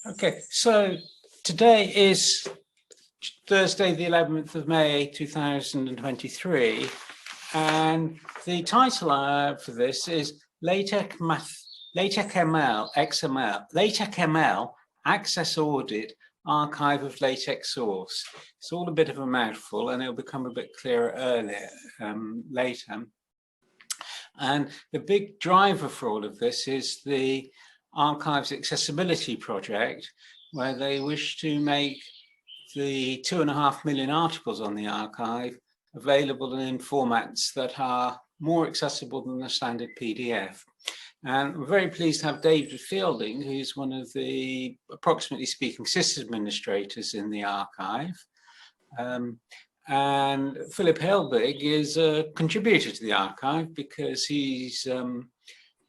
Okay, so today is Thursday, the 11th of May, 2023, and the title for this is LaTeXML, Access Audit, Archive of LaTeX Source. It's all a bit of a mouthful, and it'll become a bit clearer later. And the big driver for all of this is the Archive's accessibility project, where they wish to make the 2.5 million articles on the archive available in formats that are more accessible than the standard PDF. And we're very pleased to have David Fielding, who's one of the, approximately speaking, system administrators in the archive. And Philip Helbig is a contributor to the archive because he's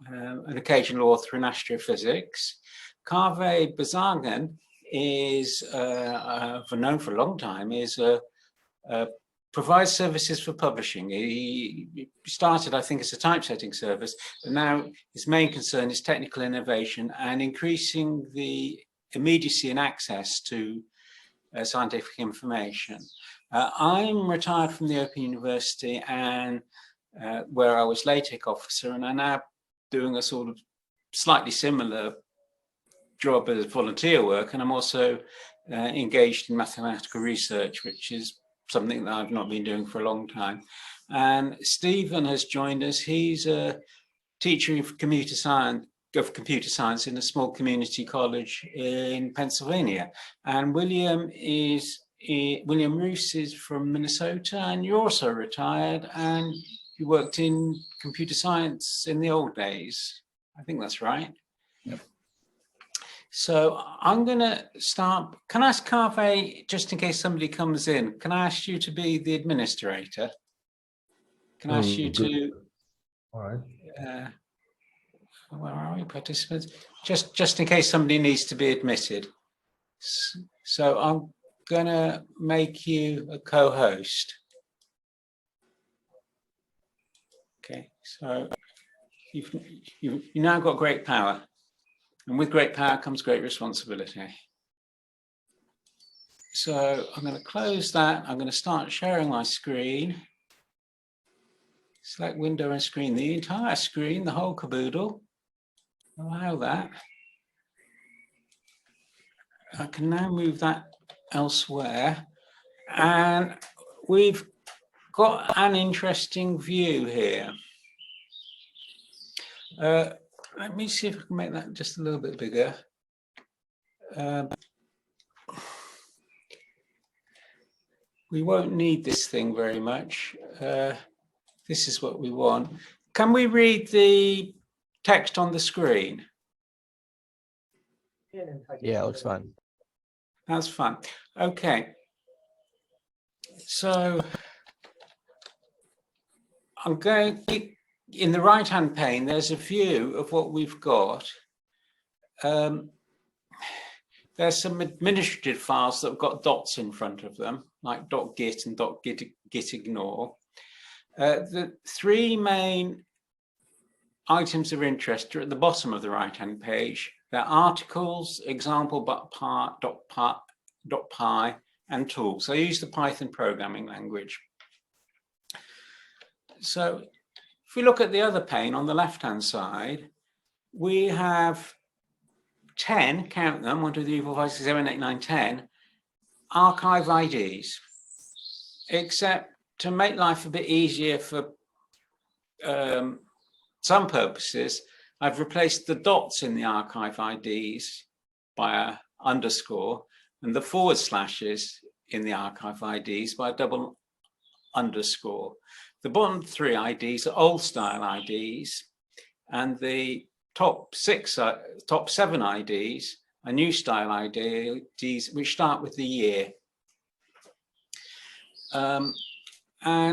an occasional author in astrophysics. Kaveh Bazagan is, known for a long time, is provides services for publishing. He started, I think, as a typesetting service, but now his main concern is technical innovation and increasing the immediacy and access to scientific information. I'm retired from the Open University and where I was LaTeX officer, and I'm now doing a sort of slightly similar job as volunteer work, and I'm also engaged in mathematical research, which is something that I've not been doing for a long time. And Stephen has joined us. He's a teacher of computer science in a small community college in Pennsylvania. And William Roos is from Minnesota, and you're also retired, and you worked in computer science in the old days. I think that's right. Yep. So I'm going to start. Can I ask Kaveh, just in case somebody comes in, can I ask you to be the administrator? Can I ask you to? All right. Where are we, participants? Just in case somebody needs to be admitted. So I'm going to make you a co-host. Okay, so you've now got great power. And with great power comes great responsibility. So I'm going to close that. I'm going to start sharing my screen. Select window and screen, the entire screen, the whole caboodle. Allow that. I can now move that elsewhere. And we've got an interesting view here. Let me see if I can make that just a little bit bigger. We won't need this thing very much. This is what we want. Can we read the text on the screen? Yeah, looks fine. That's fine. Okay. So I'm going to, in the right-hand pane, there's a view of what we've got. There's some administrative files that have got dots in front of them, like .git and .gitignore. The three main items of interest are at the bottom of the right-hand page. They're articles, example.py, and tools. I use the Python programming language. So if we look at the other pane on the left-hand side, we have 10, count them, 1, 2, 3, 4, 5, 6, 7, 8, 9, 10, archive IDs. Except to make life a bit easier for some purposes, I've replaced the dots in the archive IDs by a underscore and the forward slashes in the archive IDs by a double underscore. The bottom three IDs are old style IDs, and the top 7 IDs are new style IDs, which start with the year. And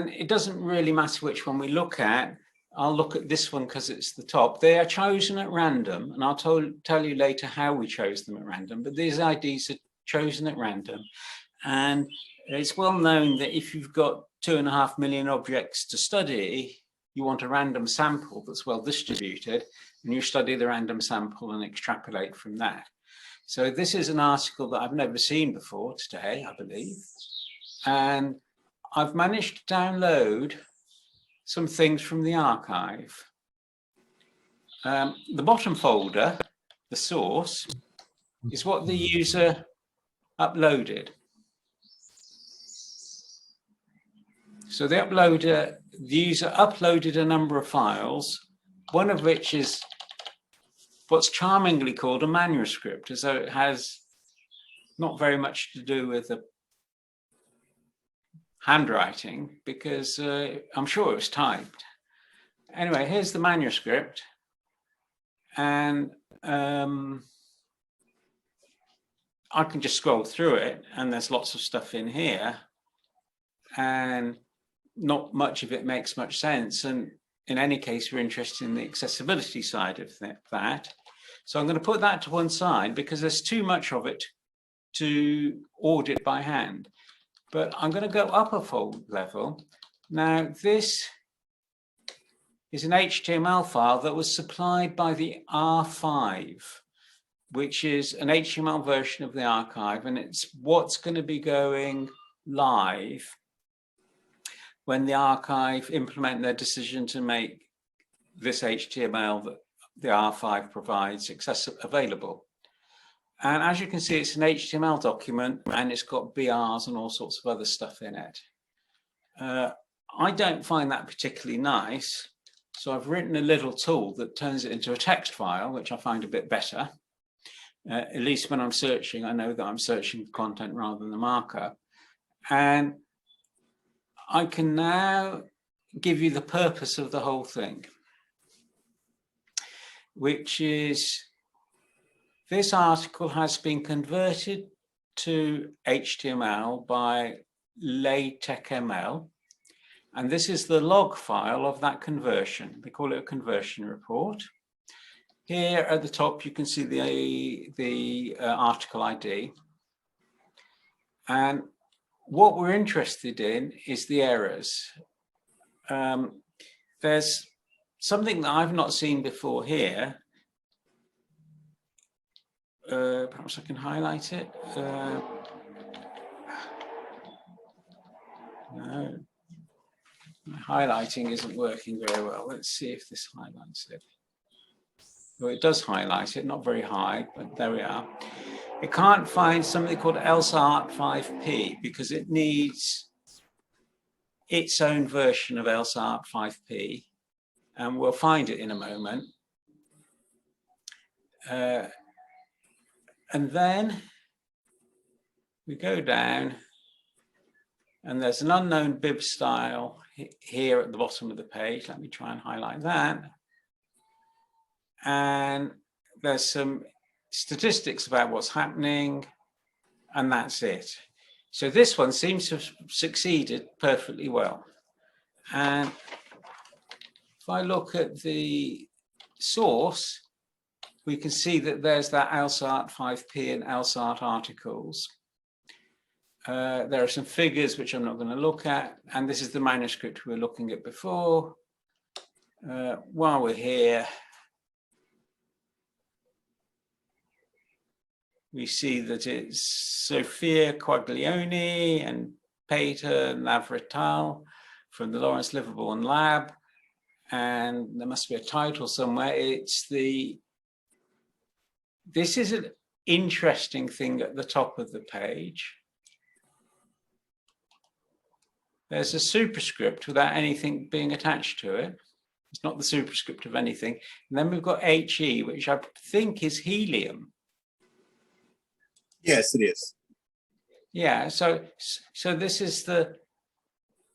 it doesn't really matter which one we look at. I'll look at this one because it's the top. They are chosen at random, and I'll tell you later how we chose them at random, but these IDs are chosen at random. And it's well known that if you've got 2.5 million objects to study, you want a random sample that's well distributed, and you study the random sample and extrapolate from that. So this is an article that I've never seen before today, I believe. And I've managed to download some things from the archive. The bottom folder, the source, is what the user uploaded. So the user uploaded a number of files, one of which is what's charmingly called a manuscript, as though it has not very much to do with the handwriting, because I'm sure it was typed. Anyway, here's the manuscript, and I can just scroll through it, and there's lots of stuff in here, and not much of it makes much sense. And in any case, we're interested in the accessibility side of that. So I'm going to put that to one side because there's too much of it to audit by hand. But I'm going to go up a fold level. Now, this is an HTML file that was supplied by the R5, which is an HTML version of the archive, and it's what's going to be going live when the archive implement their decision to make this HTML that the R5 provides available. And as you can see, it's an HTML document, and it's got BRs and all sorts of other stuff in it. I don't find that particularly nice, so I've written a little tool that turns it into a text file, which I find a bit better. At least when I'm searching, I know that I'm searching for content rather than the markup. And I can now give you the purpose of the whole thing, which is this article has been converted to HTML by LaTeXML, and this is the log file of that conversion. They call it a conversion report. Here at the top, you can see the article ID. And what we're interested in is the errors. There's something that I've not seen before here. Perhaps I can highlight it. No, my highlighting isn't working very well. Let's see if this highlights it. Well, it does highlight it, not very high, but there we are. It can't find something called LSART5P because it needs its own version of LSART5P, and we'll find it in a moment. And then we go down, and there's an unknown bib style here at the bottom of the page. Let me try and highlight that. And there's some statistics about what's happening, and that's it. So this one seems to have succeeded perfectly well. And if I look at the source, we can see that there's that LSART5P and LSART articles. There are some figures which I'm not going to look at, and this is the manuscript we were looking at before. While we're here, we see that it's Sophia Quaglione and Peter Navratil from the Lawrence Liverborn Lab, and there must be a title somewhere. This is an interesting thing at the top of the page. There's a superscript without anything being attached to it. It's not the superscript of anything. And then we've got HE, which I think is helium. Yes, it is. Yeah, so this is the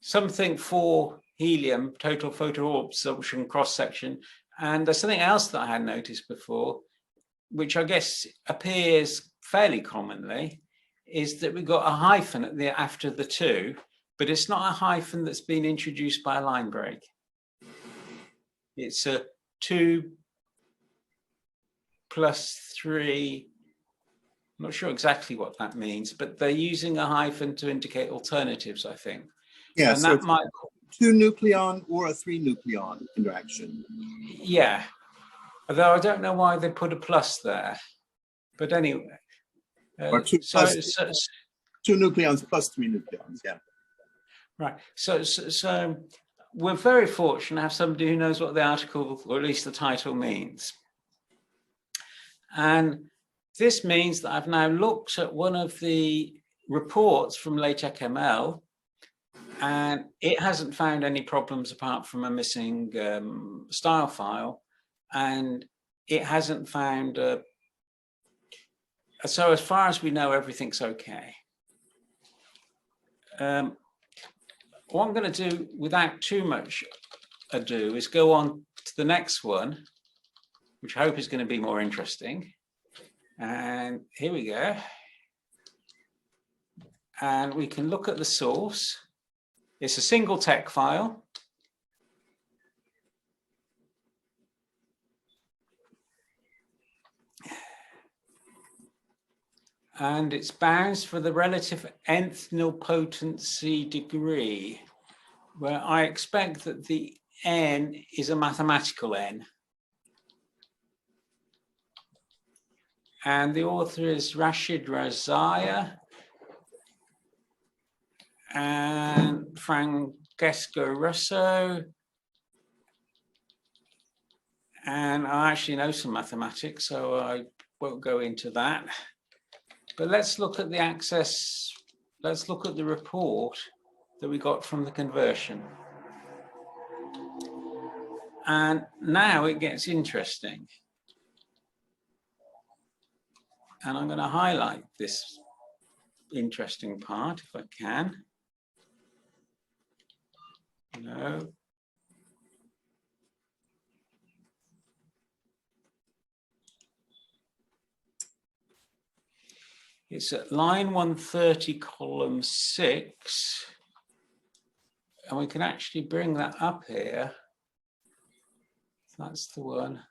something for helium, total photo absorption cross-section. And there's something else that I had noticed before, which I guess appears fairly commonly, is that we've got a hyphen after the two, but it's not a hyphen that's been introduced by a line break. It's a 2+3. I'm not sure exactly what that means, but they're using a hyphen to indicate alternatives, I think. Yeah, and so that might 2-nucleon or a 3-nucleon interaction. Yeah, although I don't know why they put a plus there. But anyway, Or two nucleons plus 3 nucleons, yeah. Right. So we're very fortunate to have somebody who knows what the article, or at least the title, means. And this means that I've now looked at one of the reports from LaTeXML, and it hasn't found any problems apart from a missing style file, and it hasn't found so as far as we know, everything's okay. What I'm going to do without too much ado is go on to the next one, which I hope is going to be more interesting. And here we go. And we can look at the source. It's a single text file. And it's bounds for the relative nth nilpotency degree, where I expect that the n is a mathematical n. And the author is Rashid Razaya and Francesco Russo. And I actually know some mathematics, so I won't go into that. But let's look at the access, let's look at the report that we got from the conversion. And now it gets interesting. And I'm going to highlight this interesting part if I can. No. It's at line 130, column 6. And we can actually bring that up here. That's the one.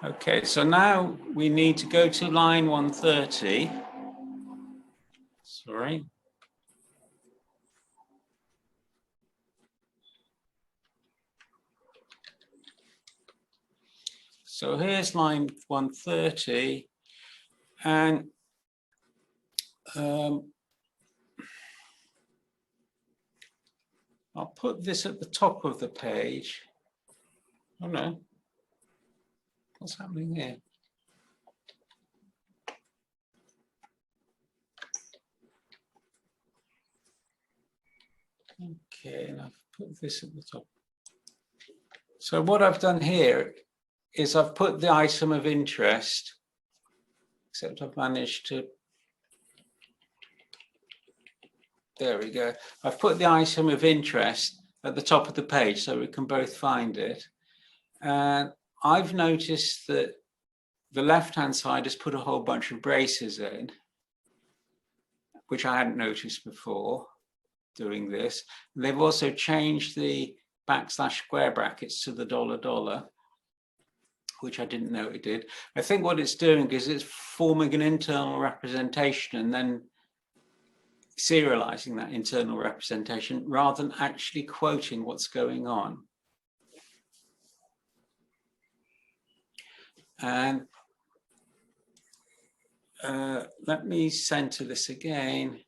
Okay, so now we need to go to line 130. Sorry. So here's line 130, and I'll put this at the top of the page. Oh no, what's happening here? Okay, and I've put this at the top. So what I've done here is I've put the item of interest, except I've managed to, there we go. I've put the item of interest at the top of the page so we can both find it. And I've noticed that the left-hand side has put a whole bunch of braces in, which I hadn't noticed before doing this. And they've also changed the backslash square brackets to the $, which I didn't know it did. I think what it's doing is it's forming an internal representation and then serializing that internal representation rather than actually quoting what's going on. And let me center this again.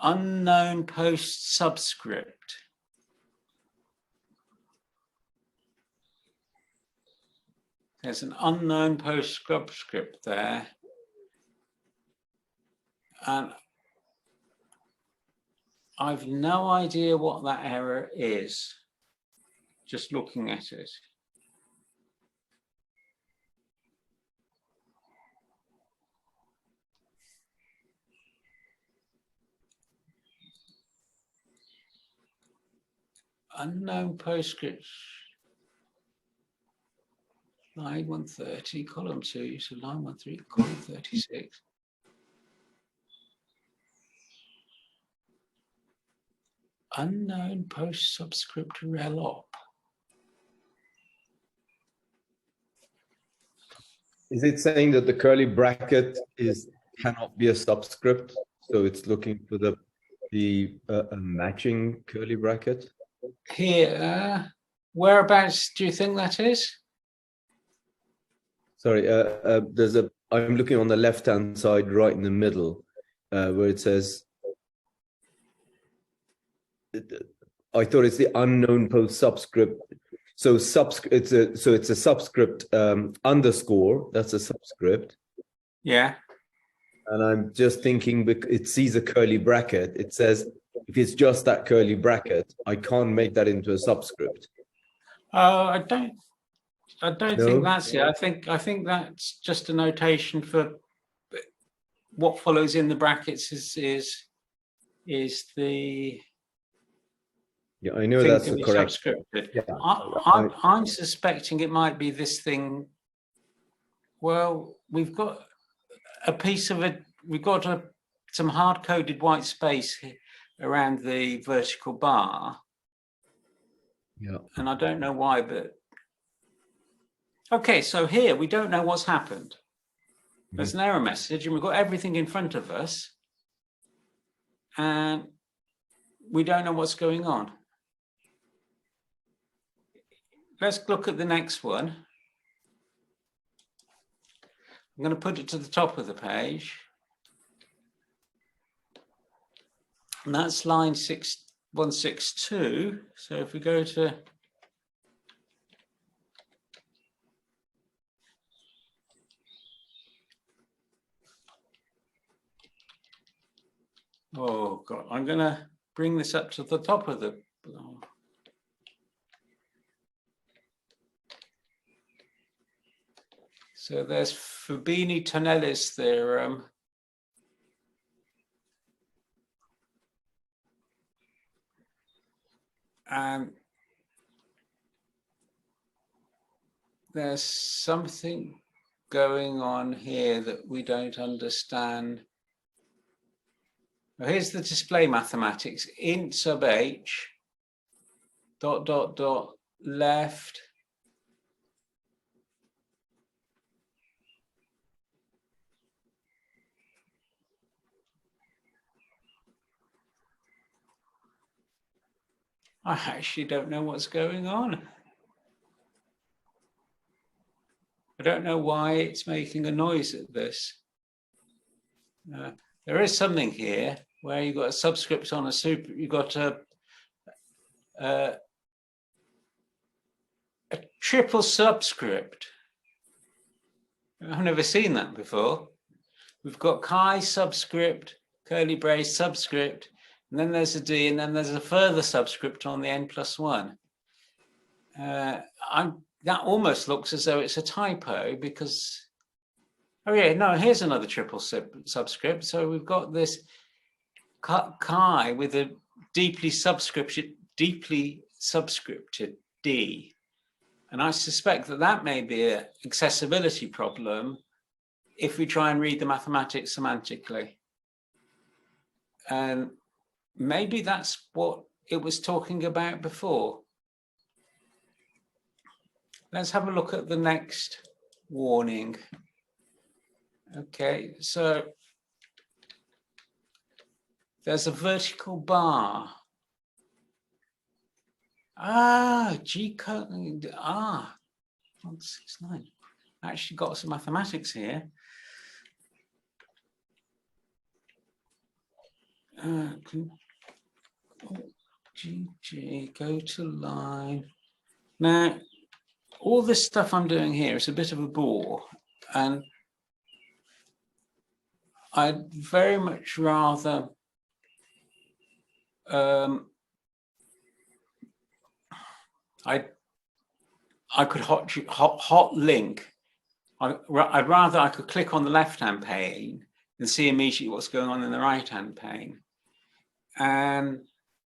Unknown post subscript. There's an unknown post subscript there. And I've no idea what that error is, just looking at it. Unknown postscript, line 130, column 2, so line 130, column 36. Unknown post subscript rel op. Is it saying that the curly bracket cannot be a subscript? So it's looking for the a matching curly bracket? Here, whereabouts do you think that is? Sorry, I'm looking on the left-hand side, right in the middle, where it says, I thought it's the unknown post subscript. So it's a subscript underscore. That's a subscript. Yeah. And I'm just thinking, it sees a curly bracket. It says, if it's just that curly bracket, I can't make that into a subscript. I don't think that's it. I think that's just a notation for what follows in the brackets is the. Yeah, I know that's the correct. Subscripted. Yeah. I'm suspecting it might be this thing. Well, we've got a piece of it. We've got some hard-coded white space around the vertical bar. Yeah. And I don't know why, but okay. So here we don't know what's happened. There's an error message, and we've got everything in front of us, and we don't know what's going on. Let's look at the next one. I'm going to put it to the top of the page. And that's line 162. So if we go to oh God, I'm going to bring this up to the top of the So there's Fubini-Tonelli's theorem. And there's something going on here that we don't understand. Now here's the display mathematics. Int sub h dot dot dot left I actually don't know what's going on. I don't know why it's making a noise at this. There is something here where you've got a subscript on a super, you've got a triple subscript. I've never seen that before. We've got chi subscript, curly brace subscript, and then there's a D, and then there's a further subscript on the n+1. That almost looks as though it's a typo because, oh yeah, no, here's another triple subscript. So we've got this chi with a deeply subscripted D. And I suspect that that may be an accessibility problem if we try and read the mathematics semantically. And maybe that's what it was talking about before. Let's have a look at the next warning. Okay, so there's a vertical bar. G code. 169. I actually got some mathematics here. GG, go to line. Now, all this stuff I'm doing here is a bit of a bore, and I'd very much rather I could hot link. I'd rather I could click on the left-hand pane and see immediately what's going on in the right-hand pane. And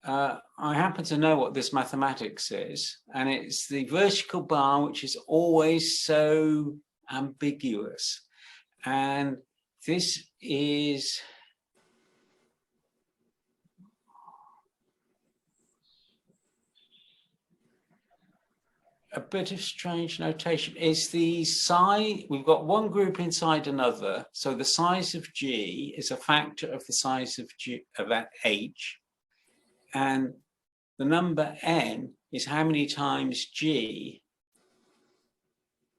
I happen to know what this mathematics is, and it's the vertical bar, which is always so ambiguous. And this is a bit of strange notation. Is the size, we've got one group inside another. So the size of G is a factor of the size of G of H. And the number N is how many times G,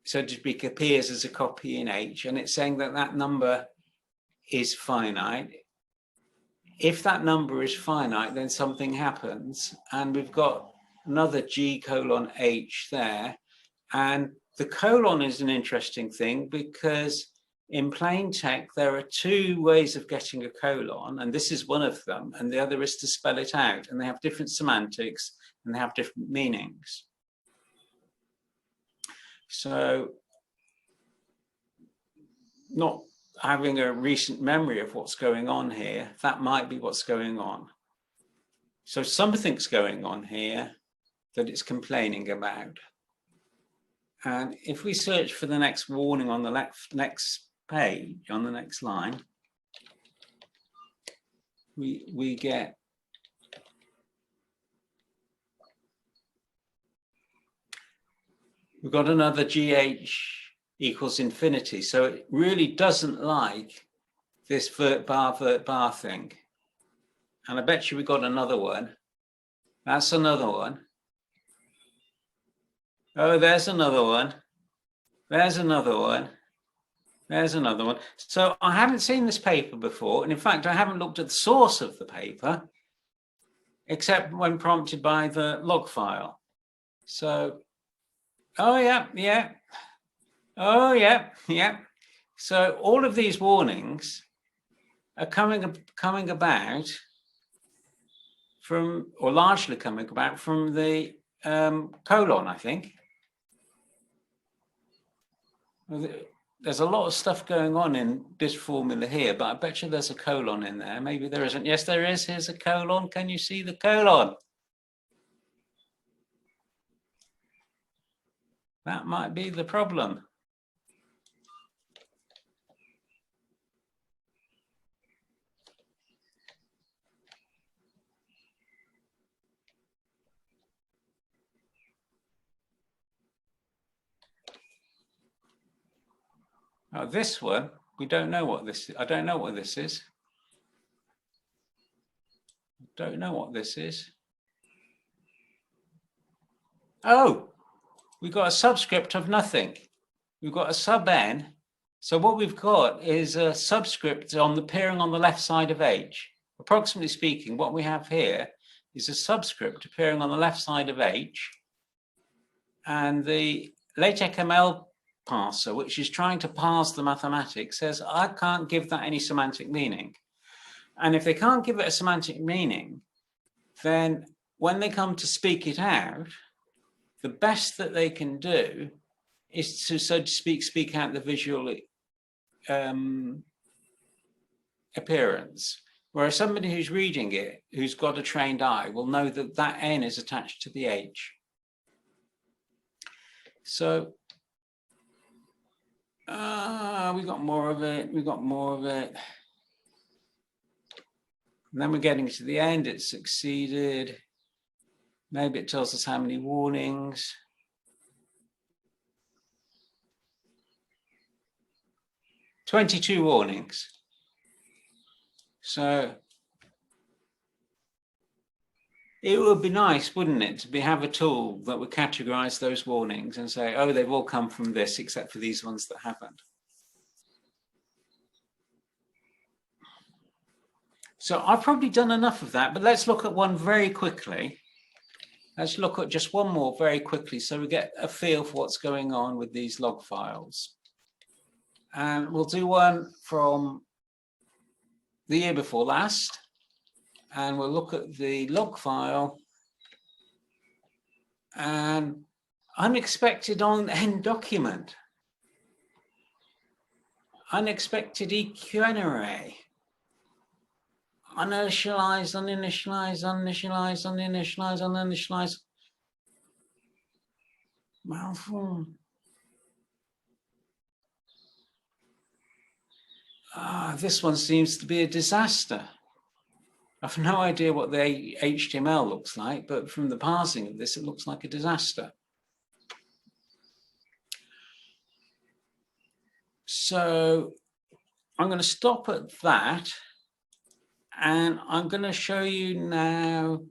so to speak, appears as a copy in H. And it's saying that that number is finite. If that number is finite, then something happens. And we've got another G colon H there. And the colon is an interesting thing because in plain text, there are two ways of getting a colon, and this is one of them, and the other is to spell it out. And they have different semantics and they have different meanings. So, not having a recent memory of what's going on here, that might be what's going on. So something's going on here that it's complaining about. And if we search for the next warning on the next page, on the next line, we get we've got another GH equals infinity. So it really doesn't like this vert bar thing. And I bet you we got another one. That's another one. Oh, there's another one. There's another one. There's another one. So I haven't seen this paper before. And in fact, I haven't looked at the source of the paper, except when prompted by the log file. So, oh yeah, yeah. Oh yeah, yeah. So all of these warnings are coming about from, or largely coming about from the colon, I think. There's a lot of stuff going on in this formula here, but I bet you there's a colon in there. Maybe there isn't. Yes, there is. Here's a colon. Can you see the colon? That might be the problem. Now this one, we don't know what this is. I don't know what this is. Don't know what this is. Oh, we've got a subscript of nothing. We've got a sub n. So what we've got is a subscript appearing on the left side of H. Approximately speaking, what we have here is a subscript appearing on the left side of H. And the LaTeXML parser, which is trying to parse the mathematics, says, I can't give that any semantic meaning. And if they can't give it a semantic meaning, then when they come to speak it out, the best that they can do is to, so to speak out the visual appearance. Whereas somebody who's reading it, who's got a trained eye, will know that that N is attached to the H. So we got more of it, we got more of it. And then we're getting to the end, it's succeeded. Maybe it tells us how many warnings. "22 warnings. So it would be nice, wouldn't it, to have a tool that would categorize those warnings and say, oh, they've all come from this except for these ones that haven't. So I've probably done enough of that, but let's look at one very quickly. Let's look at just one more very quickly so we get a feel for what's going on with these log files. And we'll do one from the year before last. And we'll look at the log file and unexpected on end document. Unexpected EQN array. Uninitialized, uninitialized, uninitialized, uninitialized, uninitialized. Malform. This one seems to be a disaster. I've no idea what the HTML looks like, but from the parsing of this, it looks like a disaster. So I'm going to stop at that, and I'm going to show you now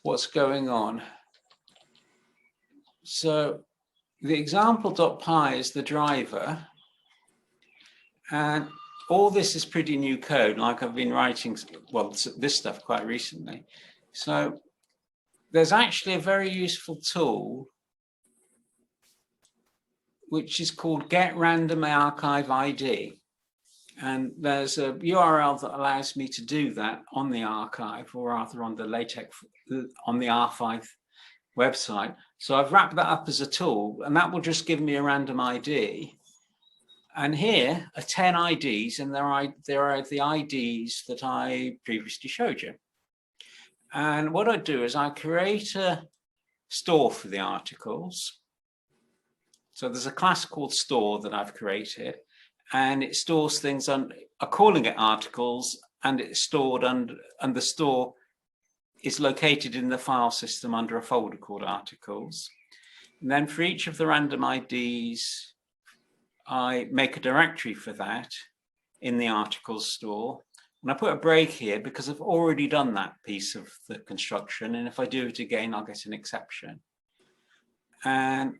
what's going on. So the example.py is the driver, and all this is pretty new code, like I've been writing, well, this stuff quite recently. So there's actually a very useful tool which is called get random archive ID. And there's a URL that allows me to do that on the archive, or rather on the LaTeX, on the R5 website. So I've wrapped that up as a tool, and that will just give me a random ID. And here are 10 IDs, and there are the IDs that I previously showed you. And what I do is I create a store for the articles. So there's a class called store that I've created, and it stores things on, I'm calling it articles, and it's stored under, and the store is located in the file system under a folder called articles. And then for each of the random IDs, I make a directory for that in the articles store. And I put a break here because I've already done that piece of the construction. And if I do it again, I'll get an exception. And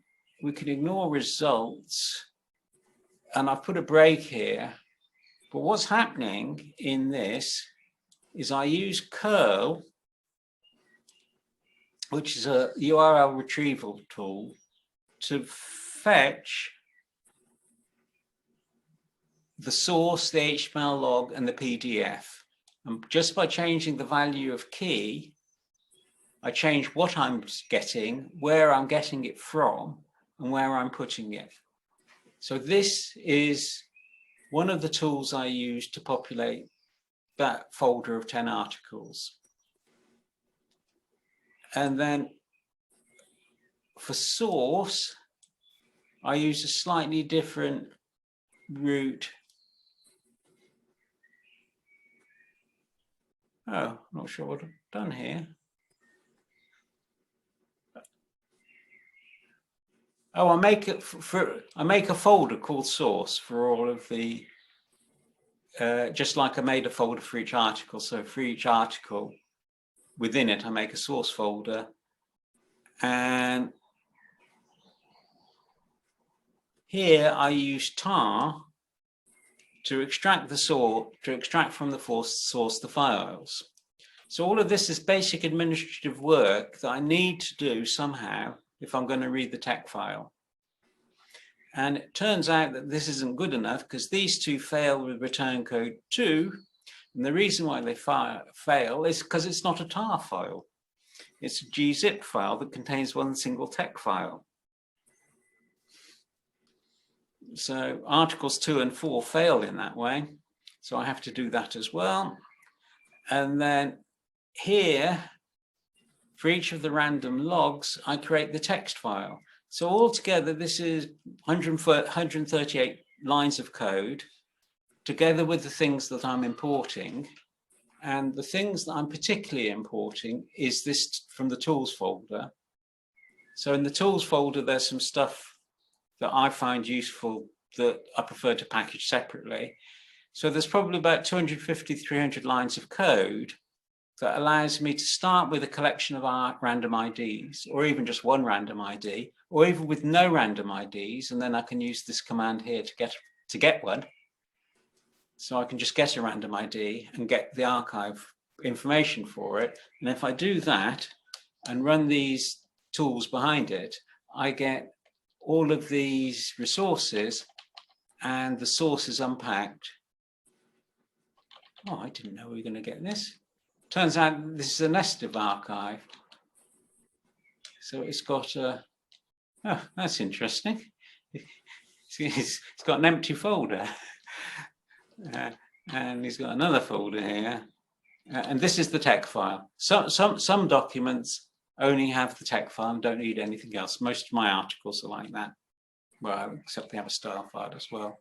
we can ignore results. And I've put a break here. But what's happening in this is I use curl, which is a URL retrieval tool, to fetch the source, the HTML log, and the PDF. And just by changing the value of key, I change what I'm getting, where I'm getting it from, and where I'm putting it. So this is one of the tools I use to populate that folder of 10 articles. And then for source, I use a slightly different route. Oh, not sure what I've done here. Oh, I make a folder called source for all of the, just like I made a folder for each article. So for each article, within it, I make a source folder. And here I use tar to extract the source, to extract from the source the files. So all of this is basic administrative work that I need to do somehow if I'm going to read the text file. And it turns out that this isn't good enough because these two fail with return code 2. And the reason why they fail is because it's not a tar file. It's a gzip file that contains one single text file. So articles 2 and 4 fail in that way. So I have to do that as well. And then here, for each of the random logs, I create the text file. So altogether, this is 138 lines of code, together with the things that I'm importing. And the things that I'm particularly importing is this from the tools folder. So in the tools folder, there's some stuff that I find useful that I prefer to package separately. So there's probably about 250, 300 lines of code that allows me to start with a collection of our random IDs, or even just one random ID, or even with no random IDs, and then I can use this command here to get one. So I can just get a random ID and get the archive information for it. And if I do that and run these tools behind it, I get all of these resources and the source is unpacked. Oh, I didn't know we were going to get this. Turns out this is a nested archive. So it's got a, oh, that's interesting. It's got an empty folder. And he's got another folder here. And this is the text file. Some documents only have the text file and don't need anything else. Most of my articles are like that. Well, except they have a style file as well.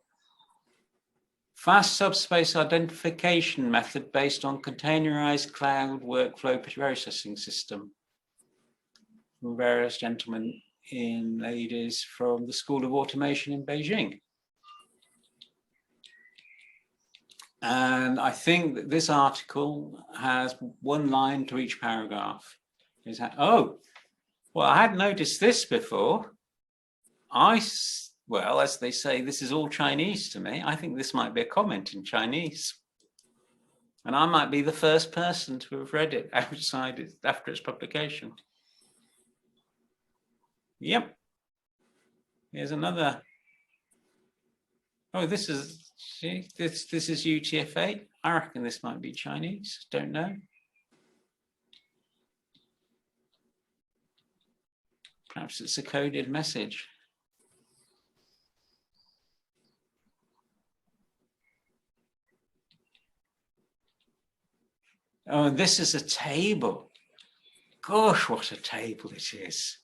Fast subspace identification method based on containerized cloud workflow processing system. from various gentlemen in ladies from the School of Automation in Beijing. And I think that this article has one line to each paragraph. Oh, well, I hadn't noticed this before. Well, as they say, this is all Chinese to me. I think this might be a comment in Chinese. And I might be the first person to have read it after its publication. Yep. Here's another. Oh, this is UTF-8. I reckon this might be Chinese. Don't know. Perhaps it's a coded message. Oh, and this is a table. Gosh, what a table it is.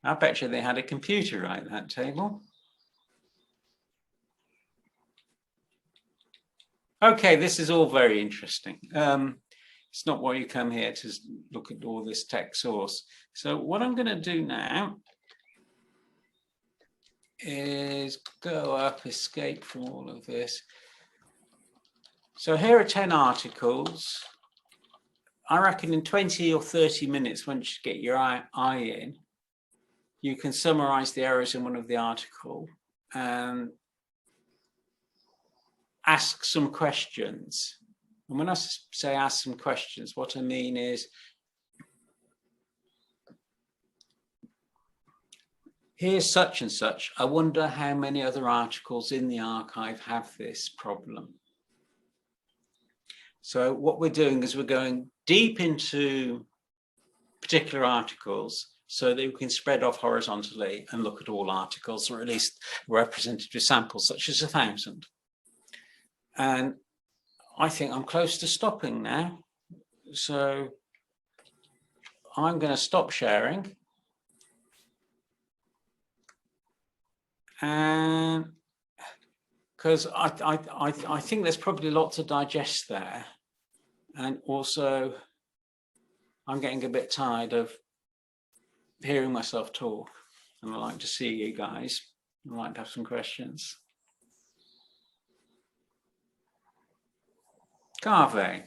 I bet you they had a computer write that table. Okay, this is all very interesting. It's not why you come here to look at all this text source. So what I'm going to do now is go up, escape from all of this. So here are 10 articles. I reckon in 20 or 30 minutes, once you get your eye in, you can summarize the errors in one of the article and ask some questions. And when I say ask some questions, what I mean is, here's such and such. I wonder how many other articles in the archive have this problem. So what we're doing is we're going deep into particular articles so that we can spread off horizontally and look at all articles, or at least representative samples, such as 1,000. And I think I'm close to stopping now. So I'm going to stop sharing. And because I think there's probably a lot to digest there. And also, I'm getting a bit tired of hearing myself talk. And I'd like to see you guys. I'd like to have some questions. Carve.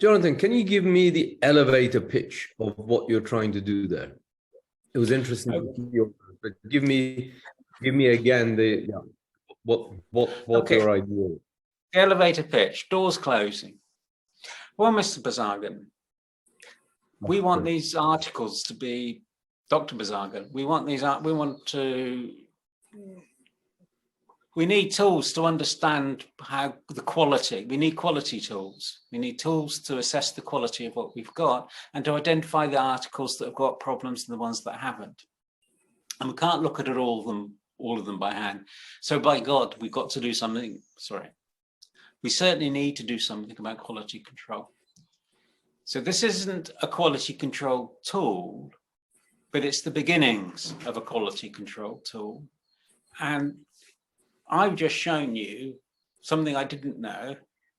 Jonathan, can you give me the elevator pitch of what you're trying to do there? It was interesting to hear, but give me again what Okay. your idea is. The elevator pitch, doors closing. Well, Mr. Bazargan, we want these articles to be, Dr. Bazargan, we need tools to understand how the quality, we need quality tools. We need tools to assess the quality of what we've got and to identify the articles that have got problems and the ones that haven't. And we can't look at all of them by hand. So by God, we've got to do something, we certainly need to do something about quality control. So this isn't a quality control tool, but it's the beginnings of a quality control tool. And I've just shown you something I didn't know,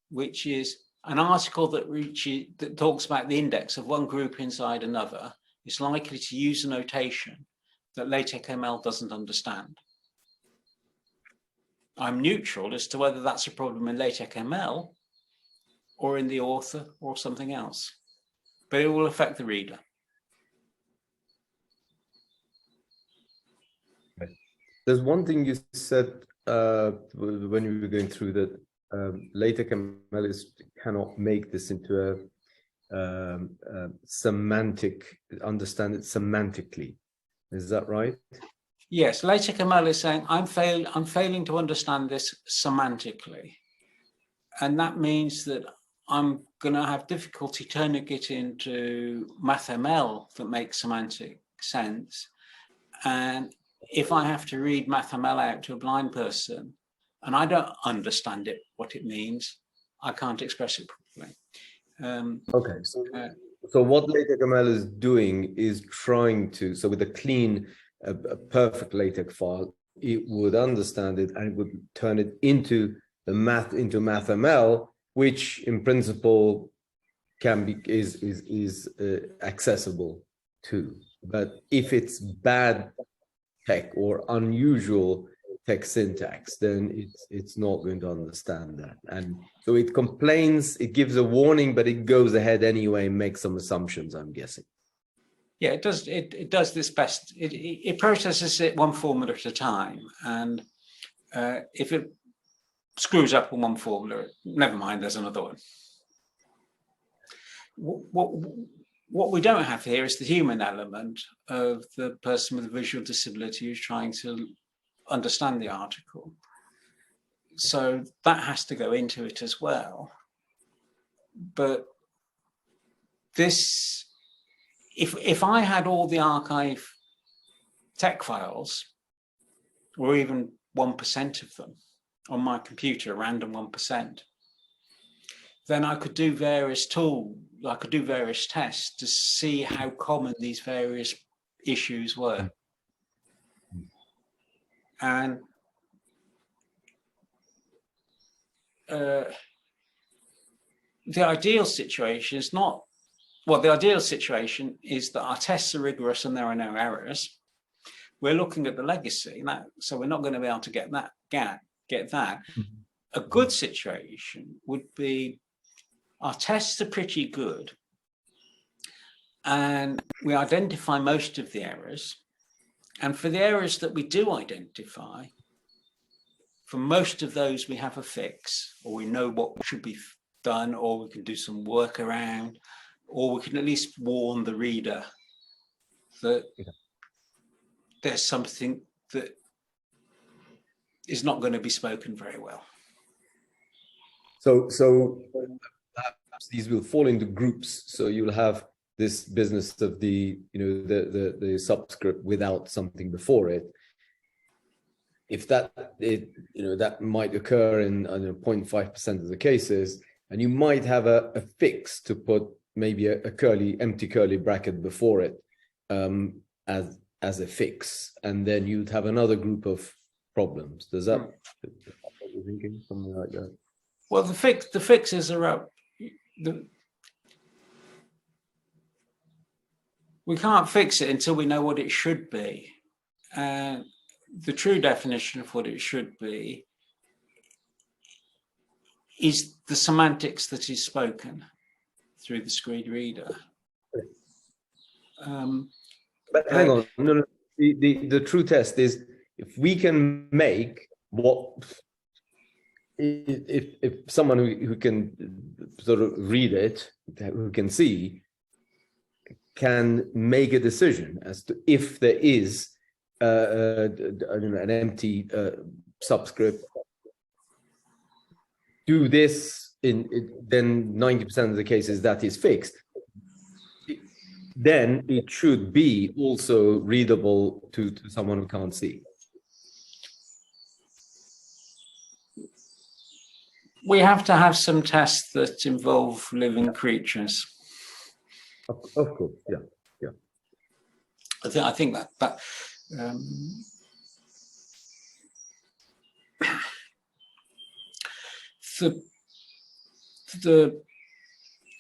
which is an article that talks about the index of one group inside another is likely to use a notation that LaTeXML doesn't understand. I'm neutral as to whether that's a problem in LaTeXML or in the author or something else, but it will affect the reader. There's one thing you said when you were going through that LaTeXML cannot make this into a semantic, understand it semantically. Is that right? Yes, LaTeXML is saying I'm failing to understand this semantically, and that means that I'm going to have difficulty turning it into MathML that makes semantic sense. And if I have to read MathML out to a blind person and I don't understand it, what it means, I can't express it properly. Okay, so what LaTeXML is doing is trying to, so with a clean, a perfect LaTeX file, it would understand it and it would turn it into MathML, which in principle is accessible too. But if it's bad tech or unusual text syntax, then it's not going to understand that. And so it complains, it gives a warning, but it goes ahead anyway and makes some assumptions, I'm guessing. Yeah, it does. It does this best. It processes it one formula at a time, and if it screws up on one formula, never mind. There's another one. What we don't have here is the human element of the person with a visual disability who's trying to understand the article. So that has to go into it as well. But this, if I had all the arXiv tech files, or even 1% of them on my computer, a random 1%, then I could do various tests to see how common these various issues were. And the ideal situation is not, well, the ideal situation is that our tests are rigorous and there are no errors. We're looking at the legacy, so we're not going to be able to get that. A good situation would be our tests are pretty good and we identify most of the errors. And for the errors that we do identify, for most of those we have a fix, or we know what should be done, or we can do some workaround, or we can at least warn the reader that there's something that is not going to be spoken very well. So perhaps these will fall into groups. So you'll have this business of the subscript without something before it. If that might occur in 0.5% of the cases, and you might have a fix to put maybe a empty curly bracket before it as a fix, and then you'd have another group of problems. Does that what you're thinking? Something like that? Well, the fixes are up. We can't fix it until we know what it should be. And the true definition of what it should be is the semantics that is spoken through the screen reader. But hang on, no. The true test is if we can make what, if someone who can sort of read it, who can see, can make a decision as to if there is an empty subscript, do this then 90% of the cases that is fixed. Then it should be also readable to someone who can't see. We have to have some tests that involve living creatures. Of course, yeah. I think that the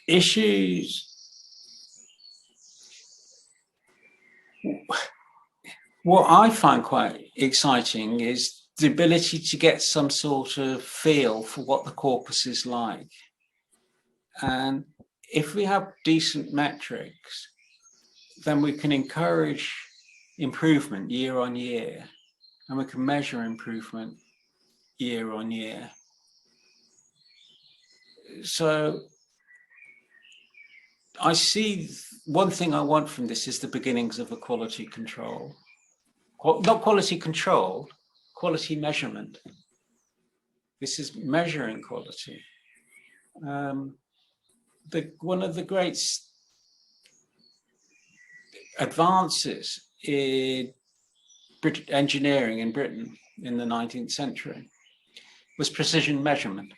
issues. What I find quite exciting is the ability to get some sort of feel for what the corpus is like. And if we have decent metrics, then we can encourage improvement year on year, and we can measure improvement year on year. So I see one thing I want from this is the beginnings of a quality control. Not quality control, quality measurement. This is measuring quality. One of the great advances in engineering in Britain in the 19th century was precision measurement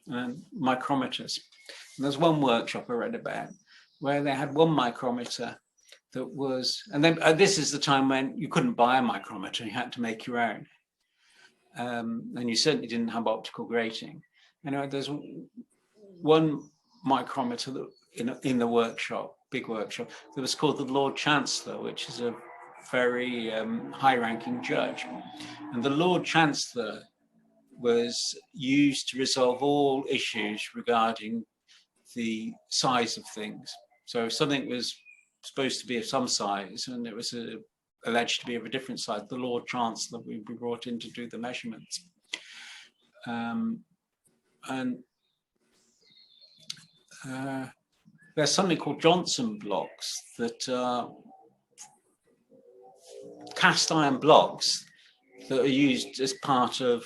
and micrometers. And there's one workshop I read about where they had one micrometer that was, and then this is the time when you couldn't buy a micrometer, you had to make your own. And you certainly didn't have optical grating. Anyway, there's one micrometer that in the workshop, big workshop, that was called the Lord Chancellor, which is a very high-ranking judge. And the Lord Chancellor was used to resolve all issues regarding the size of things. So if something was supposed to be of some size and it was alleged to be of a different size, the Lord Chancellor would be brought in to do the measurements. There's something called Johnson blocks that are cast iron blocks that are used as part of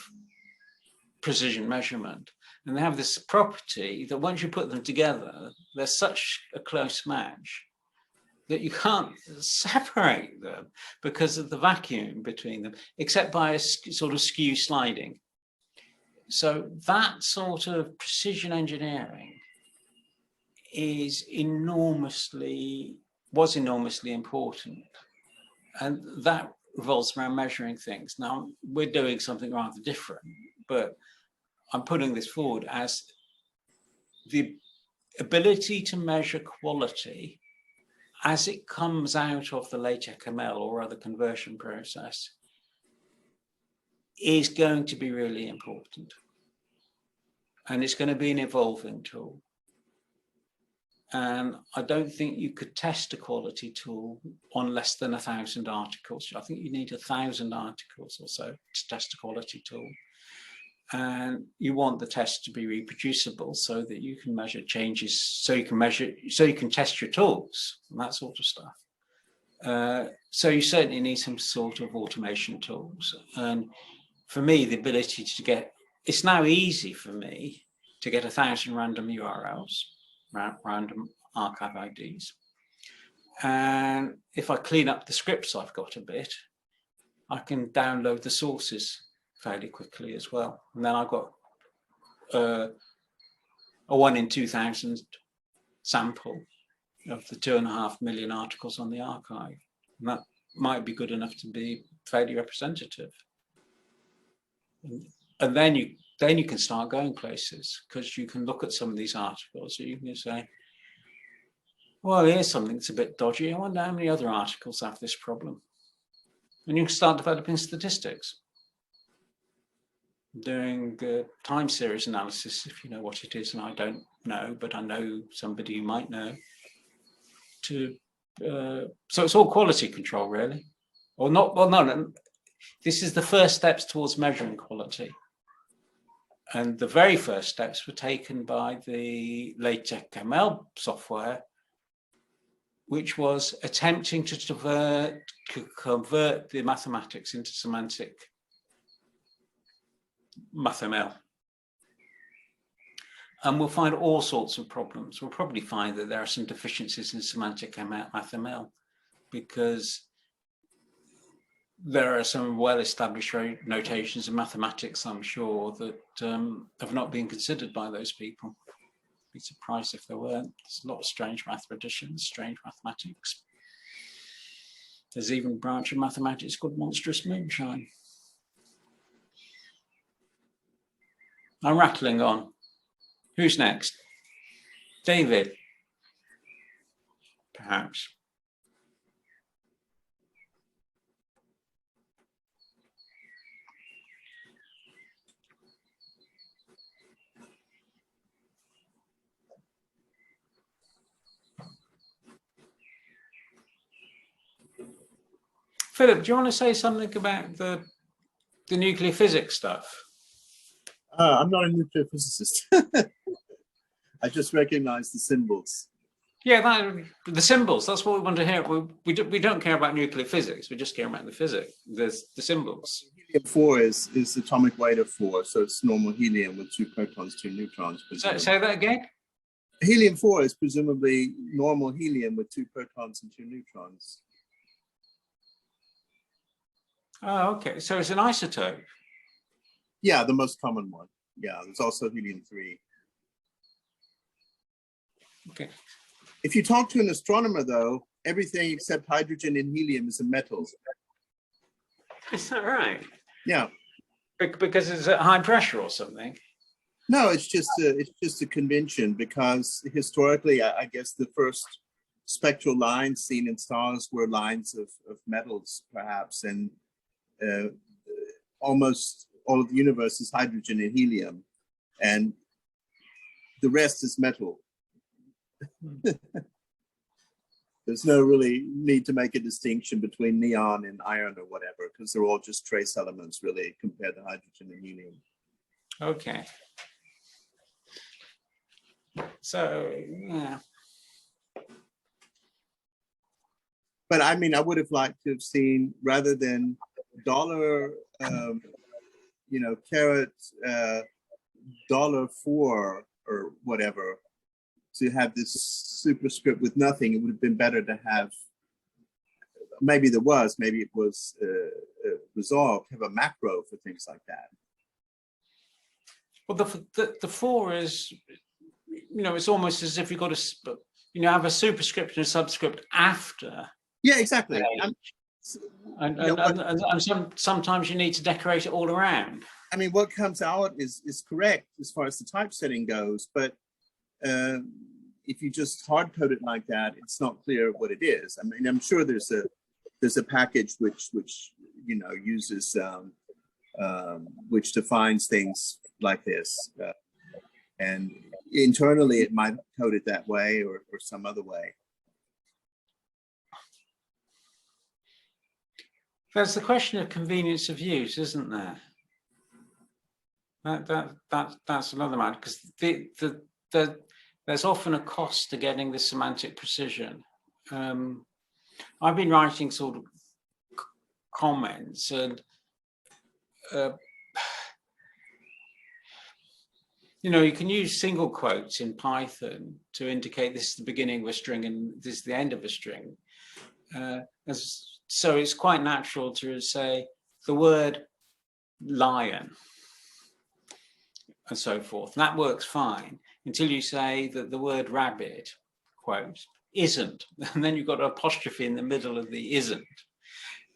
precision measurement. And they have this property that once you put them together, they're such a close match that you can't separate them because of the vacuum between them, except by a sort of skew sliding. So that sort of precision engineering was enormously important. And that revolves around measuring things. Now, we're doing something rather different, but I'm putting this forward as the ability to measure quality as it comes out of the LaTeXML or other conversion process is going to be really important. And it's going to be an evolving tool. And I don't think you could test a quality tool on less than 1,000 articles. I think you need 1,000 articles or so to test a quality tool. And you want the test to be reproducible so that you can measure changes, so you can test your tools and that sort of stuff. So you certainly need some sort of automation tools. And for me, the ability to get, it's now easy for me to get 1,000 random URLs, random arXiv IDs. And if I clean up the scripts I've got a bit, I can download the sources fairly quickly as well. And then I've got a 1 in 2,000 sample of the 2.5 million articles on the arXiv. And that might be good enough to be fairly representative. And then you can start going places, because you can look at some of these articles and you can say, well, here's something that's a bit dodgy. I wonder how many other articles have this problem. And you can start developing statistics, doing time series analysis, if you know what it is, and I don't know, but I know somebody who might know. So it's all quality control, really. Or not, well, no, this is the first steps towards measuring quality. And the very first steps were taken by the LaTeXML software, which was attempting to convert the mathematics into semantic MathML. And we'll find all sorts of problems. We'll probably find that there are some deficiencies in semantic MathML, because there are some well-established notations in mathematics, I'm sure, that have not been considered by those people. I'd be surprised if there weren't. There's a lot of strange mathematicians, strange mathematics. There's even a branch of mathematics called monstrous moonshine. I'm rattling on. Who's next? David, perhaps. Philip, do you want to say something about the nuclear physics stuff? I'm not a nuclear physicist. I just recognize the symbols. Yeah, the symbols, that's what we want to hear. We don't care about nuclear physics, we just care about the physics. There's the symbols. Helium-4 is atomic weight of 4, so it's normal helium with 2 protons, 2 neutrons. Say that again? Helium-4 is presumably normal helium with 2 protons and 2 neutrons. Oh, okay, so it's an isotope. Yeah, the most common one. Yeah, there's also helium-3. Okay. If you talk to an astronomer, though, everything except hydrogen and helium is a metal. Is that right? Yeah. Because it's at high pressure or something? No, it's just a convention, because historically, I guess the first spectral lines seen in stars were lines of metals, perhaps, and almost all of the universe is hydrogen and helium, and the rest is metal. There's no really need to make a distinction between neon and iron or whatever, because they're all just trace elements, really, compared to hydrogen and helium. Okay. So, yeah. But I mean, I would have liked to have seen, rather than dollar, carat, $4 or whatever, to have this superscript with nothing. It would have been better to have, maybe it was resolved, have a macro for things like that. Well, the 4 is, it's almost as if you've got to, have a superscript and a subscript after. Yeah, exactly. Sometimes you need to decorate it all around. I mean, what comes out is correct as far as the typesetting goes, but if you just hard code it like that, it's not clear what it is. I mean, I'm sure there's a package which uses which defines things like this, and internally it might code it that way or some other way. There's the question of convenience of use, isn't there? That's another matter, because there's often a cost to getting this semantic precision. I've been writing sort of comments, and you can use single quotes in Python to indicate this is the beginning of a string and this is the end of a string. So it's quite natural to say the word lion and so forth. And that works fine until you say that the word rabbit, quote, isn't. And then you've got an apostrophe in the middle of the isn't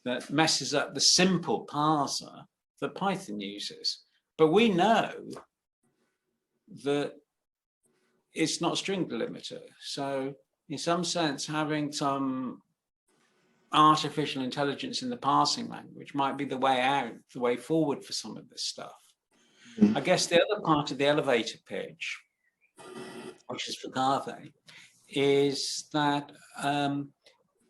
that messes up the simple parser that Python uses. But we know that it's not string delimiter. So in some sense, having some artificial intelligence in the parsing language might be the way out, the way forward for some of this stuff. I guess the other part of the elevator pitch, which is for Garve, is that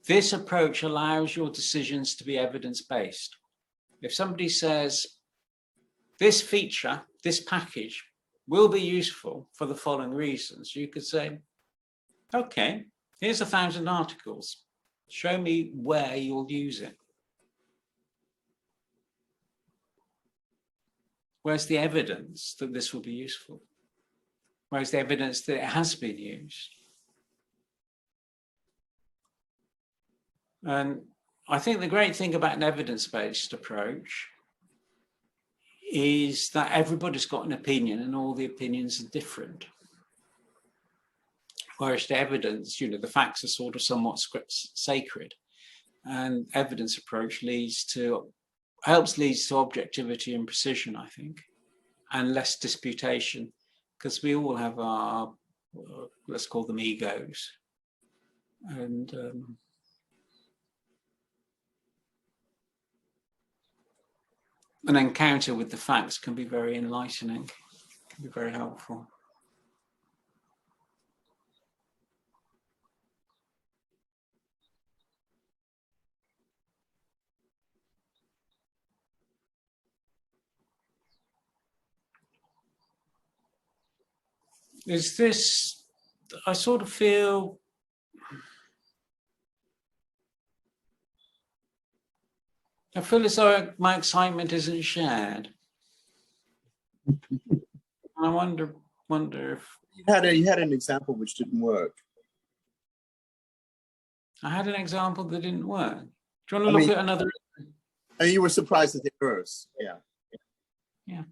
this approach allows your decisions to be evidence-based. If somebody says, this feature, this package will be useful for the following reasons, you could say, okay, here's 1,000 articles. Show me where you'll use it. Where's the evidence that this will be useful? Where's the evidence that it has been used? And I think the great thing about an evidence-based approach is that everybody's got an opinion and all the opinions are different. Whereas the evidence, the facts are sort of somewhat sacred, and evidence approach helps lead to objectivity and precision, I think, and less disputation, because we all have our, let's call them egos, and an encounter with the facts can be very enlightening, can be very helpful. Is this, I sort of feel, as though my excitement isn't shared. I wonder if you had an example which didn't work. I had an example that didn't work. Do you want to look at another? And you were surprised at the errors. Yeah. Yeah.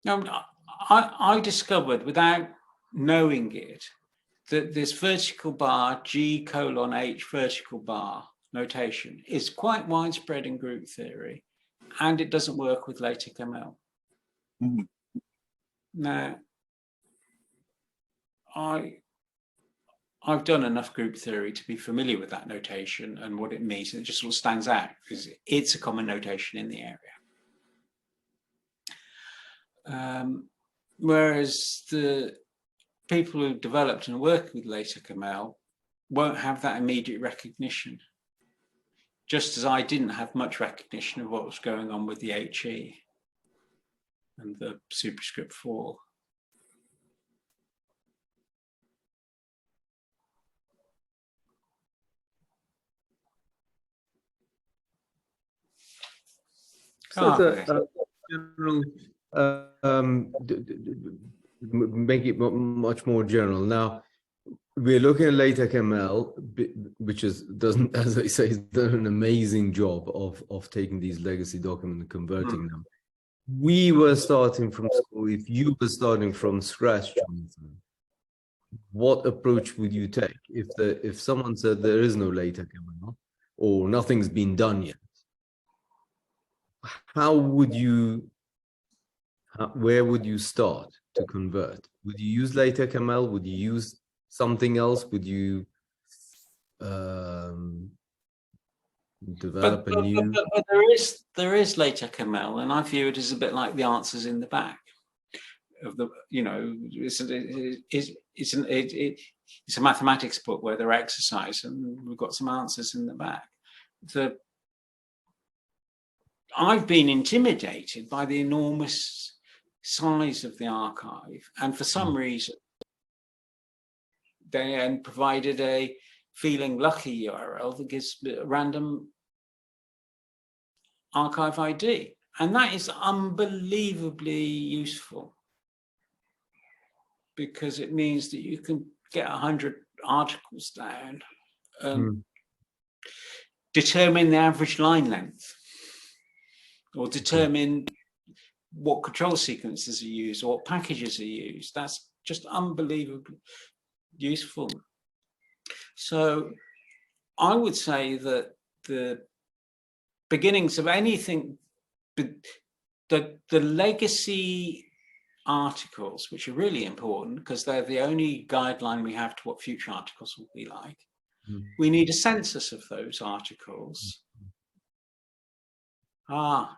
I discovered without knowing it that this vertical bar G:(H) vertical bar notation is quite widespread in group theory, and it doesn't work with LaTeXML. Mhm. Now, I've done enough group theory to be familiar with that notation and what it means, and it just sort of stands out because it's a common notation in the area. Whereas the people who developed and work with LaTeXML won't have that immediate recognition, just as I didn't have much recognition of what was going on with the HE and the superscript 4. So general, make it much more general. Now, we're looking at LaTeXML, which doesn't, as I say, has done an amazing job of taking these legacy documents and converting them. We were starting from school. If you were starting from scratch, Jonathan, what approach would you take if someone said there is no LaTeXML or nothing's been done yet? How would you? Where would you start to convert? Would you use LaTeXML? Would you use something else? Would you develop a new? But there is LaTeXML, and I view it as a bit like the answers in the back of the. You know, it's a mathematics book where there are exercises, and we've got some answers in the back. I've been intimidated by the enormous size of the archive, and for some reason, they provided a feeling lucky URL that gives a random archive ID, and that is unbelievably useful because it means that you can get 100 articles down and determine the average line length, or determine what control sequences are used or what packages are used. That's just unbelievably useful. So I would say that the beginnings of anything, the legacy articles, which are really important because they're the only guideline we have to what future articles will be like. We need a census of those articles.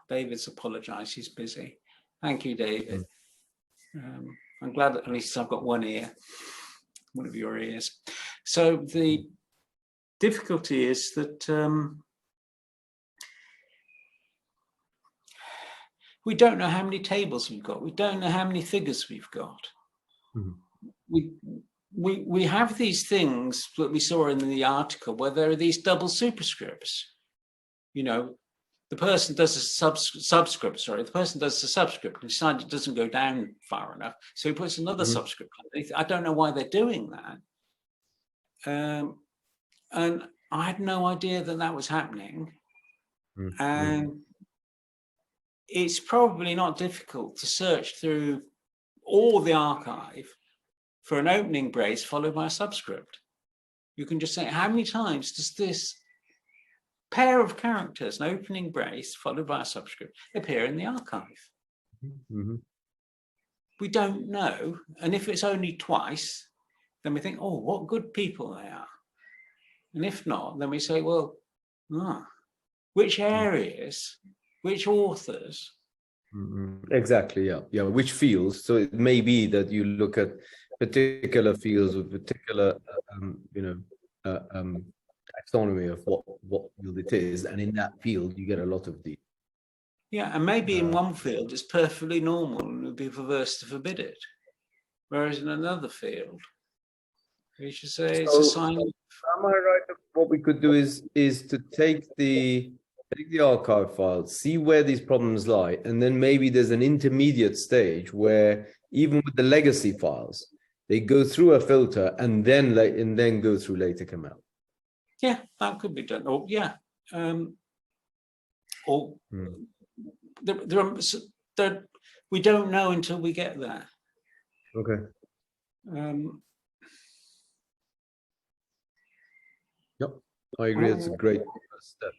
David's apologized, he's busy. Thank you, David. I'm glad that at least I've got one ear, one of your ears. So the difficulty is that we don't know how many tables we've got. We don't know how many figures we've got. We have these things that we saw in the article where there are these double superscripts. You know, the person does a subscript, the person does a subscript and decides it doesn't go down far enough. So he puts another subscript underneath. I don't know why they're doing that. And I had no idea that that was happening. And it's probably not difficult to search through all the archive for an opening brace followed by a subscript. You can just say, how many times does this pair of characters, an opening brace followed by a subscript, appear in the archive? We don't know. And if it's only twice, then we think, oh, what good people they are. And if not, then we say, well, which areas, which authors? Exactly, yeah. Which fields? So it may be that you look at particular fields with particular, taxonomy of what field it is, and in that field you get a lot of these. Yeah, and maybe in one field it's perfectly normal and it would be perverse to forbid it, whereas in another field we should say it's a sign of. Am I right that what we could do is to take the archive file, see where these problems lie, and then maybe there's an intermediate stage where even with the legacy files, they go through a filter and then go through LaTeXML. Yeah, that could be done. Or we don't know until we get there. Okay. Yep, I agree. It's a great first step.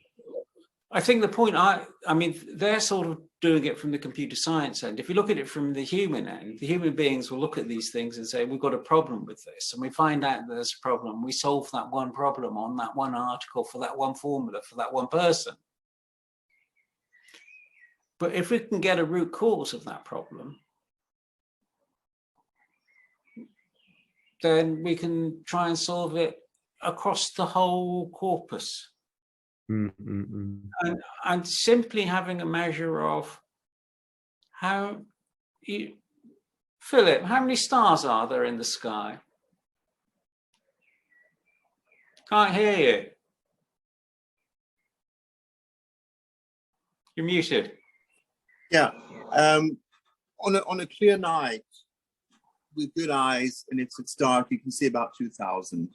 I think the point, I mean, they're sort of doing it from the computer science end. If you look at it from the human end, the human beings will look at these things and say, we've got a problem with this. And we find out there's a problem. We solve that one problem on that one article for that one formula for that one person. But if we can get a root cause of that problem, then we can try and solve it across the whole corpus. And simply having a measure of how you, Philip, how many stars are there in the sky? Can't hear you. You're muted. Yeah, on a clear night with good eyes, and if it's dark, you can see about 2,000.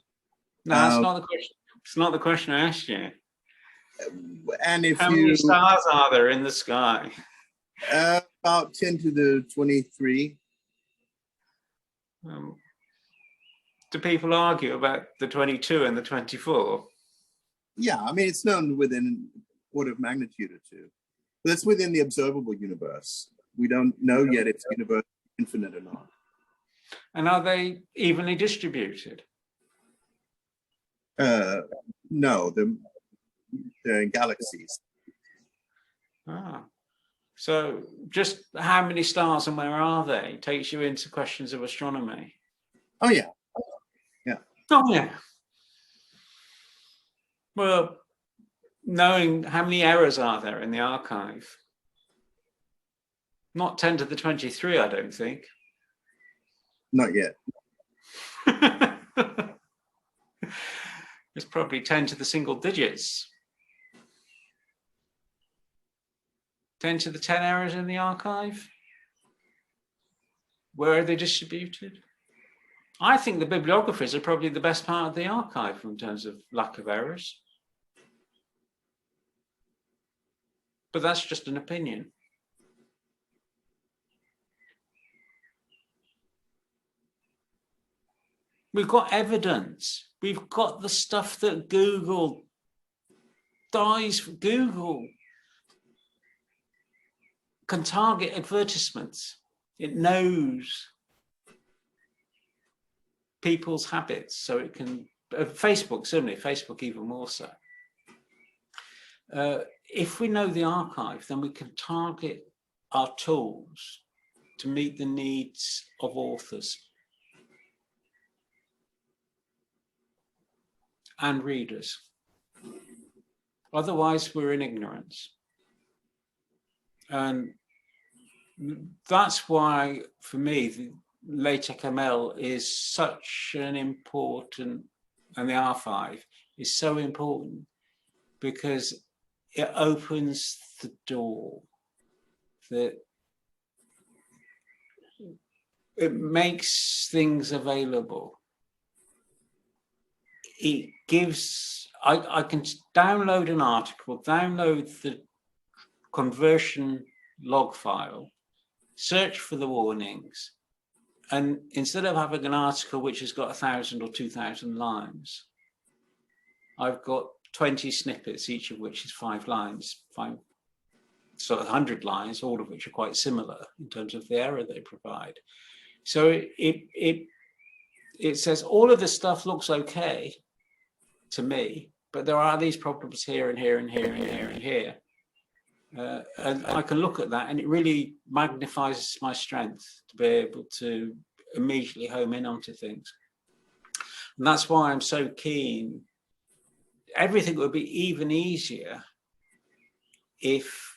No, that's not the question. It's not the question I asked you. And if how many stars are there in the sky? About 10 to the 23. Do people argue about the 22 and the 24? Yeah, I mean, it's known within order of magnitude or two. But it's within the observable universe. We don't know yet if the universe is infinite or not. And are they evenly distributed? No, they're in galaxies. Ah. So just how many stars and where are they takes you into questions of astronomy. Oh, yeah. Yeah. Oh, yeah. Well, knowing how many errors are there in the archive. Not 10 to the 23, I don't think. Not yet. It's probably 10 to the single digits. 10 to the 10 errors in the archive. Where are they distributed? I think the bibliographies are probably the best part of the archive in terms of lack of errors. But that's just an opinion. We've got evidence. We've got the stuff that Google dies for. Google can target advertisements. It knows people's habits, so it can, Facebook, certainly Facebook even more so. If we know the archive, then we can target our tools to meet the needs of authors and readers. Otherwise, we're in ignorance. And that's why, for me, the LaTeXML is such an important, and the R5 is so important, because it opens the door, that it makes things available. It gives, I can download an article, download the conversion log file, search for the warnings, and instead of having an article which has got 1,000 or 2,000 lines, I've got 20 snippets, each of which is 5 lines, so 100 lines, all of which are quite similar in terms of the error they provide. So it says all of this stuff looks okay to me, but there are these problems here and here and here and here and here. And I can look at that, and it really magnifies my strength to be able to immediately home in onto things. And that's why I'm so keen. Everything would be even easier if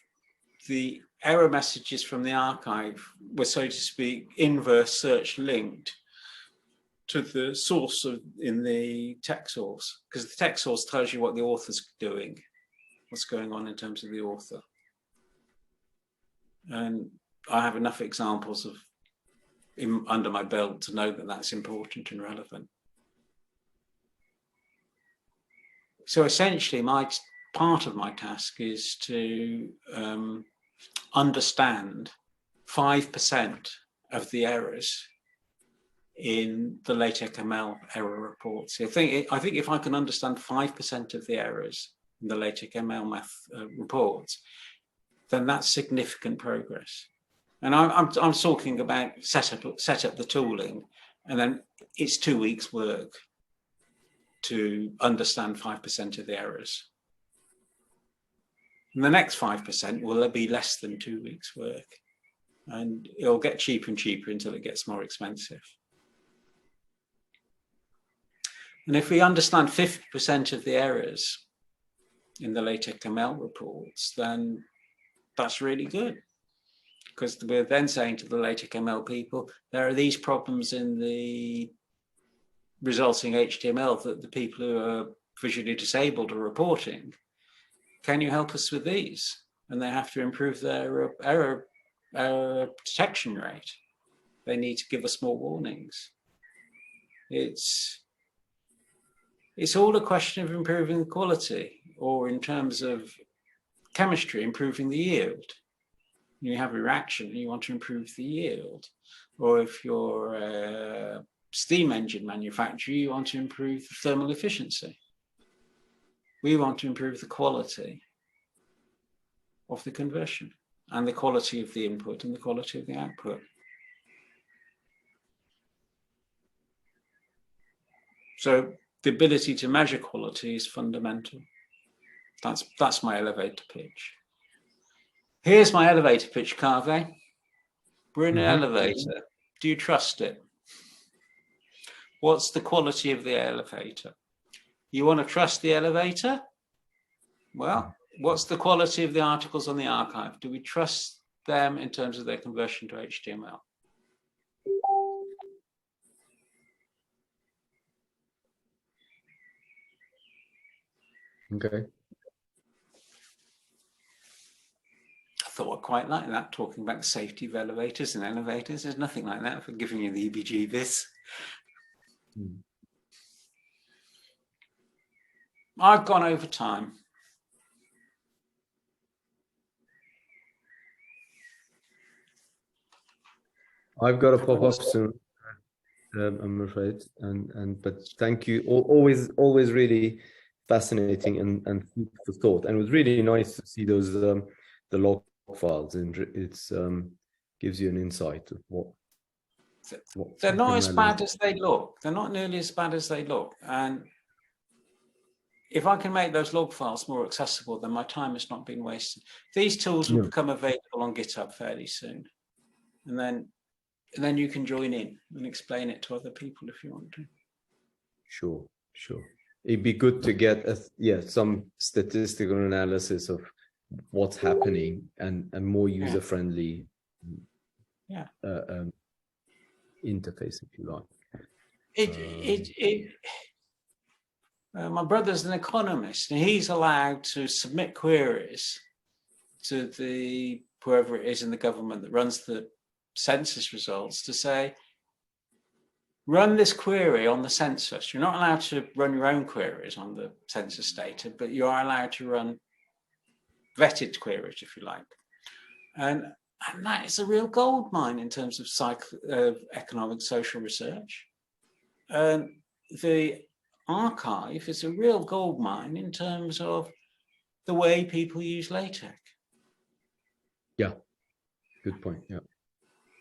the error messages from the archive were, so to speak, inverse search linked to the source in the text source, because the text source tells you what the author's doing, what's going on in terms of the author. And I have enough examples of under my belt to know that that's important and relevant. So essentially, part of my task is to understand 5% of the errors in the LaTeXML error reports. I think if I can understand 5% of the errors, in the LaTeXML reports, then that's significant progress. And I'm talking about set up the tooling, and then it's 2 weeks work to understand 5% of the errors. And the next 5% will be less than 2 weeks work. And it'll get cheaper and cheaper until it gets more expensive. And if we understand 50% of the errors in the LaTeXML reports, then that's really good. Because we're then saying to the LaTeXML people, there are these problems in the resulting HTML that the people who are visually disabled are reporting. Can you help us with these? And they have to improve their error detection rate. They need to give us more warnings. It's all a question of improving the quality, or in terms of chemistry, improving the yield. You have a reaction and you want to improve the yield. Or if you're a steam engine manufacturer, you want to improve the thermal efficiency. We want to improve the quality of the conversion and the quality of the input and the quality of the output. So the ability to measure quality is fundamental. That's my elevator pitch. Here's my elevator pitch, Carve. We're in an elevator. Do you trust it? What's the quality of the elevator? You want to trust the elevator? Well, what's the quality of the articles on the archive? Do we trust them in terms of their conversion to HTML? Okay. I thought I quite like that, talking about the safety of elevators and elevators. There's nothing like that for giving you the EBGBs. I've gone over time. I've got to pop up soon, I'm afraid. But thank you. Always really fascinating and food for thought. And it was really nice to see those the log files, and it's gives you an insight of what they're not as bad as they look. They're not nearly as bad as they look. And if I can make those log files more accessible, then my time has not been wasted. These tools will become available on GitHub fairly soon. And then you can join in and explain it to other people if you want to. Sure. It'd be good to get some statistical analysis of what's happening and more user-friendly interface, if you like. My brother's an economist, and he's allowed to submit queries to whoever it is in the government that runs the census results to say, run this query on the census. You're not allowed to run your own queries on the census data, but you are allowed to run vetted queries, if you like. And that is a real gold mine in terms of economic social research. And the archive is a real gold mine in terms of the way people use LaTeX. Yeah, good point. Yeah.